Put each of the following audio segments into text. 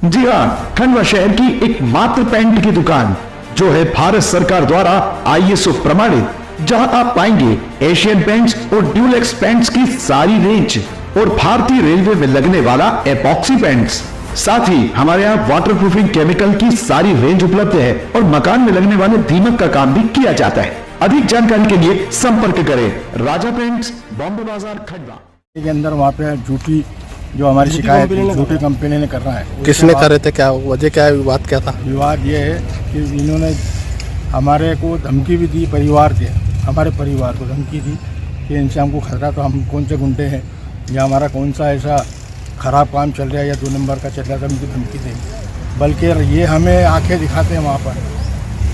जी हाँ, खंडवा शहर की एकमात्र पेंट की दुकान जो है भारत सरकार द्वारा ISO प्रमाणित, जहां आप पाएंगे एशियन पेंट्स और ड्यूलेक्स पेंट्स की सारी रेंज और भारतीय रेलवे में लगने वाला एपॉक्सी पेंट्स। साथ ही हमारे यहाँ वाटरप्रूफिंग केमिकल की सारी रेंज उपलब्ध है और मकान में लगने वाले दीमक का काम भी किया जाता है। अधिक जानकारी के लिए संपर्क करें राजा पेंट्स, बॉम्बे बाजार, खंडवा। के अंदर वहाँ पे झूठी जो हमारी शिकायत झूठी कंपनी ने कर रहा है। किसने करे थे, क्या वजह, क्या विवाद क्या था? विवाद ये है कि इन्होंने हमारे को धमकी भी दी, हमारे परिवार को धमकी दी कि इनसे हमको खतरा, तो हम कौन से गुंडे हैं या हमारा कौन सा ऐसा ख़राब काम चल रहा है या 2 नंबर का चल रहा था, उनको धमकी देंगे। बल्कि ये हमें आंखें दिखाते हैं वहाँ पर,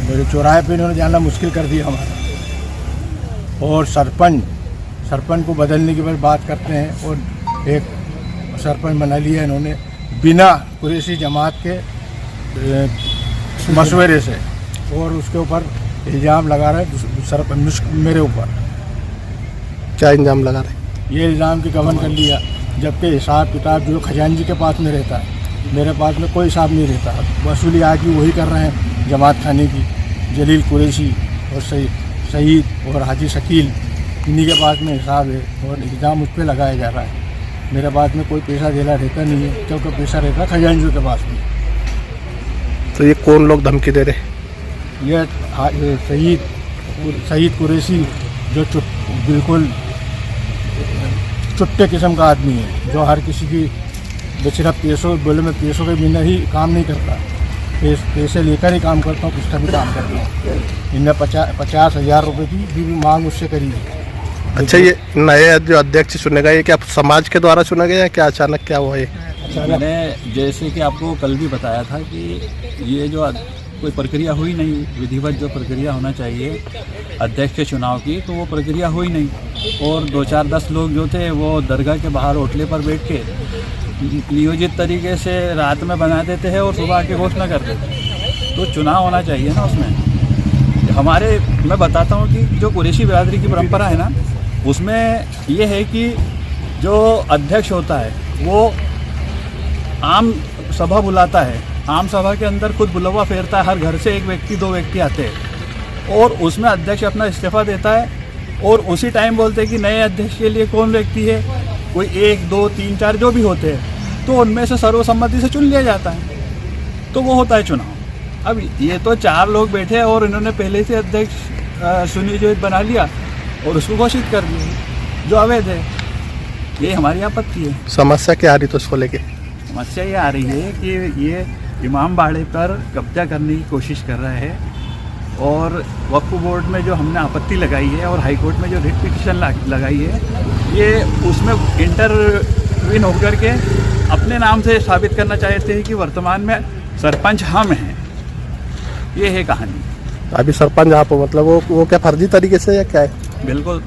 मेरे चौराहे पे इन्होंने जाना मुश्किल कर दिया हमारा। और सरपंच को बदलने की बात करते हैं और एक सरपंच बना लिया इन्होंने बिना कुरैशी जमात के मशवरे से, और उसके ऊपर इल्ज़ाम लगा रहे हैं सरपंच मेरे ऊपर। क्या इल्ज़ाम लगा रहे? ये इल्ज़ाम की गबन कर लिया, जबकि हिसाब किताब जो खजानजी के पास में रहता है, मेरे पास में कोई हिसाब नहीं रहता। वसूली आज भी वही कर रहे हैं जमात खाने की, जलील कुरैशी और सईद और हाजी शकील, इन्हीं के पास में हिसाब है और इल्ज़ाम उस पर लगाया जा रहा है। मेरे पास में कोई पैसा देना रहता नहीं है, क्योंकि पैसा रहता है खजानजी के पास में। तो ये कौन लोग धमकी दे रहे? ये सईद कुरैशी जो बिल्कुल चुट्टे किस्म का आदमी है, जो हर किसी की सिर्फ पैसों बोले में पैसों के बिना ही काम नहीं करता, पैसे लेकर ही काम करता हूँ, किसका भी काम करता हूँ। इनने 50,000 रुपये की भी मांग उससे करी है। अच्छा, ये नए जो अध्यक्ष चुने गए, ये क्या समाज के द्वारा चुना गया है, क्या अचानक क्या हुआ? ये मैंने जैसे कि आपको कल भी बताया था कि ये जो कोई प्रक्रिया हुई नहीं, विधिवत जो प्रक्रिया होना चाहिए अध्यक्ष के चुनाव की, तो वो प्रक्रिया हुई नहीं। और 2-4-10 लोग जो थे वो दरगाह के बाहर होटले पर बैठ के नियोजित तरीके से रात में बना देते हैं और सुबह आके घोषणा कर देते हैं। तो चुनाव होना चाहिए ना उसमें। मैं बताता हूँ कि जो कुरैशी बिरादरी की परंपरा है ना, उसमें ये है कि जो अध्यक्ष होता है वो आम सभा बुलाता है, आम सभा के अंदर खुद बुलवा फेरता है, हर घर से 1 व्यक्ति 2 व्यक्ति आते हैं और उसमें अध्यक्ष अपना इस्तीफा देता है और उसी टाइम बोलते हैं कि नए अध्यक्ष के लिए कौन व्यक्ति है, कोई 1, 2, 3, 4 जो भी होते हैं, तो उनमें से सर्वसम्मति से चुन लिया जाता है, तो वो होता है चुनाव। अब ये तो 4 लोग बैठे हैं और इन्होंने पहले से अध्यक्ष सुनियोजित बना लिया और उसको घोषित कर दिया जो अवैध है। ये हमारी आपत्ति है। समस्या क्या आ रही तो उसको लेके? समस्या ये आ रही है कि ये इमाम बाड़े पर कब्जा करने की कोशिश कर रहा है और वक्फ बोर्ड में जो हमने आपत्ति लगाई है और हाई कोर्ट में जो रिट पिटिशन लगाई है, ये उसमें इंटरवीन होकर के अपने नाम से साबित करना चाहते हैं कि वर्तमान में सरपंच हम हैं। ये है कहानी। अभी सरपंच आप मतलब वो क्या फर्जी तरीके से या क्या है? बिल्कुल,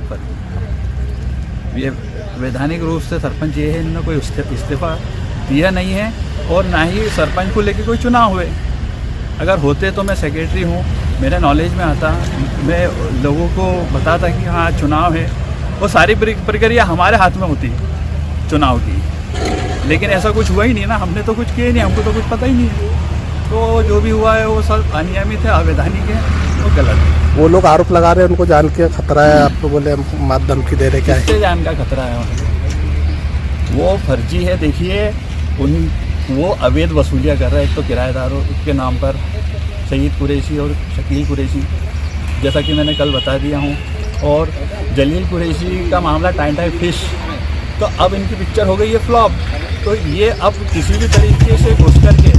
ये वैधानिक रूप से सरपंच ये है, इन्होंने कोई इस्तीफा दिया नहीं है और ना ही सरपंच को लेके कोई चुनाव हुए। अगर होते तो मैं सेक्रेटरी हूँ, मेरे नॉलेज में आता, मैं लोगों को बताता कि हाँ चुनाव है, वो सारी प्रक्रिया हमारे हाथ में होती चुनाव की। लेकिन ऐसा कुछ हुआ ही नहीं ना, हमने तो कुछ किया ही नहीं, हमको तो कुछ पता ही नहीं है। तो जो भी हुआ है वो सब अनियमित है, अवैधानिक है, वो गलत है। वो लोग आरोप लगा रहे हैं उनको जान के खतरा है, आपको बोले मात धमकी दे रहे, क्या है? जान का खतरा है, वो फर्जी है। देखिए वो अवैध वसूलियाँ कर रहा है, एक तो किराएदारों के नाम पर सईद कुरैशी और शकील कुरैशी, जैसा कि मैंने कल बता दिया हूँ, और जलील कुरैशी का मामला टाइम फिश। तो अब इनकी पिक्चर हो गई है फ्लॉप। तो ये अब किसी भी तरीके से घुस करके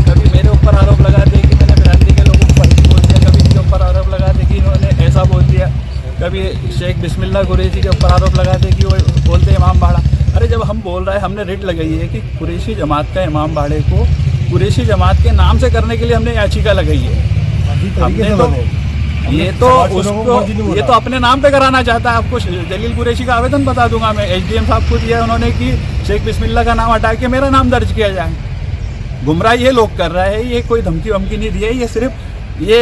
कभी मेरे ऊपर आरोप लगा दे कि मैंने बिरादरी के लोगों को फर्जी बोल दिया, कभी इनके ऊपर आरोप लगा दे कि इन्होंने ऐसा बोल दिया, कभी शेख बिस्मिल्लाह कुरैशी के ऊपर आरोप लगा दे कि वो बोलते इमाम बाड़ा। अरे जब हम बोल रहे हैं, हमने रिट लगाई है कि कुरैशी जमात का इमाम बाड़े को कुरैशी जमात के नाम से करने के लिए हमने याचिका लगाई है। हमने तो ये तो अपने नाम पे कराना चाहता है। आपको जलील कुरैशी का आवेदन बता दूंगा मैं, SDM साहब को दिया उन्होंने कि शेख बिस्मिल्लाह का नाम हटा के मेरा नाम दर्ज किया जाए। गुमराह ये लोग कर रहा है, ये कोई धमकी वमकी नहीं दी है, ये सिर्फ ये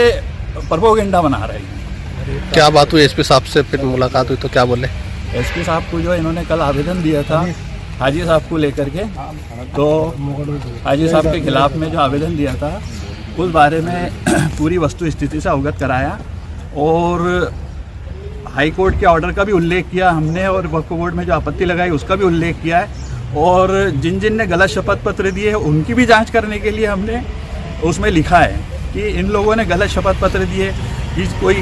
प्रोपेगेंडा बना रहे हैं। क्या बात हुई? SP साहब से फिर मुलाकात हुई तो क्या बोले? SP साहब को जो इन्होंने कल आवेदन दिया था हाजी साहब को लेकर के। तो हाजी साहब के खिलाफ में जो आवेदन दिया था उस बारे में पूरी वस्तु स्थिति से अवगत कराया और हाई कोर्ट के ऑर्डर का भी उल्लेख किया हमने और वक्फ बोर्ड में जो आपत्ति लगाई उसका भी उल्लेख किया है और जिन जिन ने गलत शपथ पत्र दिए उनकी भी जांच करने के लिए हमने उसमें लिखा है कि इन लोगों ने गलत शपथ पत्र दिए,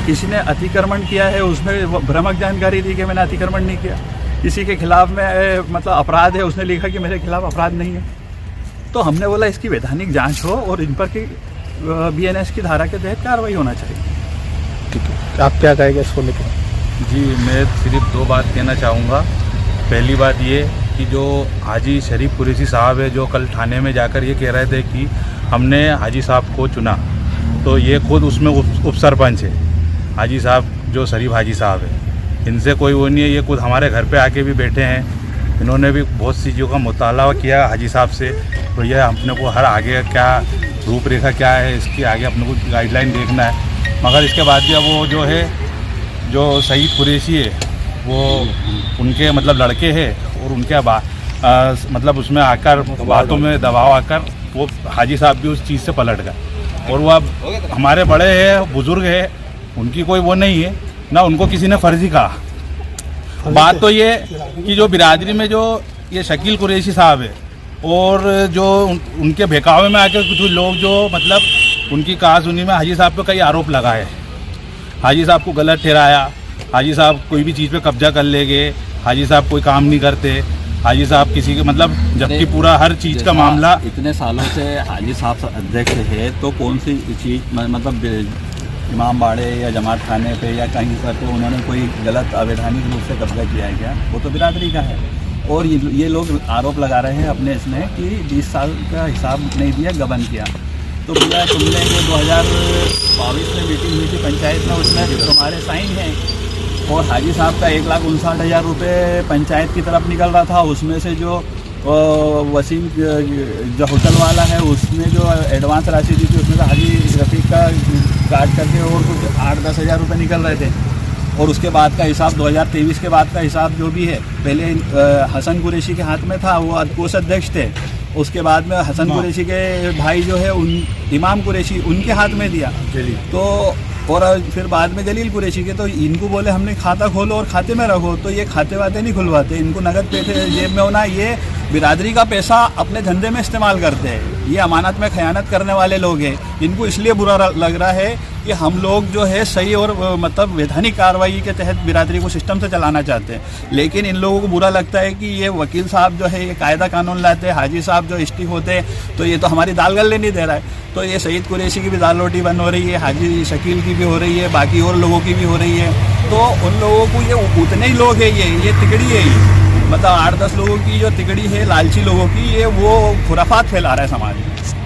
किसी ने अतिक्रमण किया है उसमें भ्रामक जानकारी दी कि मैंने अतिक्रमण नहीं किया, किसी के खिलाफ में मतलब अपराध है उसने लिखा कि मेरे खिलाफ अपराध नहीं है। तो हमने बोला इसकी वैधानिक जांच हो और इन पर की BNS की धारा के तहत कार्रवाई होना चाहिए। ठीक है, आप क्या कहेंगे इसको लेकर? जी, मैं सिर्फ 2 बात कहना चाहूँगा। पहली बात ये कि जो हाजी शरीफ कुरैशी साहब है जो कल थाने में जाकर ये कह रहे थे कि हमने हाजी साहब को चुना, तो ये खुद उसमें उप सरपंच है हाजी साहब, जो शरीफ हाजी साहब है, इनसे कोई वो नहीं है। ये खुद हमारे घर पे आके भी बैठे हैं, इन्होंने भी बहुत सी चीज़ों का मुताला किया हाजी साहब से। तो ये अपने को हर आगे क्या रूपरेखा क्या है इसकी आगे अपने को गाइडलाइन देखना है। मगर इसके बाद भी अब वो जो है जो सईद कुरैशी है वो उनके मतलब लड़के हैं और उनके मतलब उसमें आकर बातों में दबाव आकर वो हाजी साहब भी उस चीज़ से पलट गए और वो अब हमारे बड़े हैं, बुजुर्ग हैं, उनकी कोई वो नहीं है ना, उनको किसी ने फर्जी कहा। बात तो ये कि जो बिरादरी में जो ये शकील कुरैशी साहब है और जो उनके बहकावे में आकर कुछ लोग जो मतलब उनकी कहासुनी में हाजी साहब पे कई आरोप लगाए, हाजी साहब को गलत ठहराया, हाजी साहब कोई भी चीज़ पे कब्जा कर लेंगे, हाजी साहब कोई काम नहीं करते, हाजी साहब किसी के मतलब जबकि पूरा हर चीज़ का मामला इतने सालों से हाजी साहब अध्यक्ष है तो कौन सी चीज़ मतलब इमाम बाड़े या जमात खाने पे या कहीं पर तो उन्होंने कोई गलत अवैधानिक रूप से कब्जा किया है क्या? वो तो बिरादरी का है। और ये लोग आरोप लगा रहे हैं अपने इसमें कि 20 साल का हिसाब नहीं दिया, गबन किया। तो भैया तुमने जो 2022 में मीटिंग हुई थी पंचायत में उसमें तुम्हारे साइन हैं और हाजी साहब का 1,59,000 रुपये पंचायत की तरफ निकल रहा था, उसमें से जो वसीम जो होटल वाला है उसने जो एडवांस राशि दी थी उसमें से हाजी रफ़ीक का काट करके और कुछ 8-10 हज़ार रुपये निकल रहे थे। और उसके बाद का हिसाब 2023 के बाद का हिसाब जो भी है, पहले हसन कुरैशी के हाथ में था, वो कोषाध्यक्ष थे, उसके बाद में हसन कुरैशी के भाई जो है इमाम कुरैशी उनके हाथ में दिया, तो और फिर बाद में जलील कुरैशी के। तो इनको बोले हमने खाता खोलो और खाते में रखो, तो ये खाते वाते नहीं खुलवाते, इनको नगद पैसे जेब में होना, ये बिरादरी का पैसा अपने धंधे में इस्तेमाल करते हैं, ये अमानत में खयानत करने वाले लोग हैं। इनको इसलिए बुरा लग रहा है कि हम लोग जो है सही और मतलब वैधानिक कार्रवाई के तहत बिरादरी को सिस्टम से चलाना चाहते हैं, लेकिन इन लोगों को बुरा लगता है कि ये वकील साहब जो है ये कायदा कानून लाते हैं, हाजी साहब जो स्टिक होते हैं, तो ये तो हमारी दाल गलने नहीं दे रहा है। तो ये सईद कुरैशी की भी दाल रोटी बन हो रही है, हाजी शकील की भी हो रही है, बाकी और लोगों की भी हो रही है। तो उन लोगों को ये उतने ही लोग हैं, ये तिकड़ी है, मतलब 8-10 लोगों की जो तिकड़ी है लालची लोगों की, ये वो खुराफात फैला रहा है समाज में।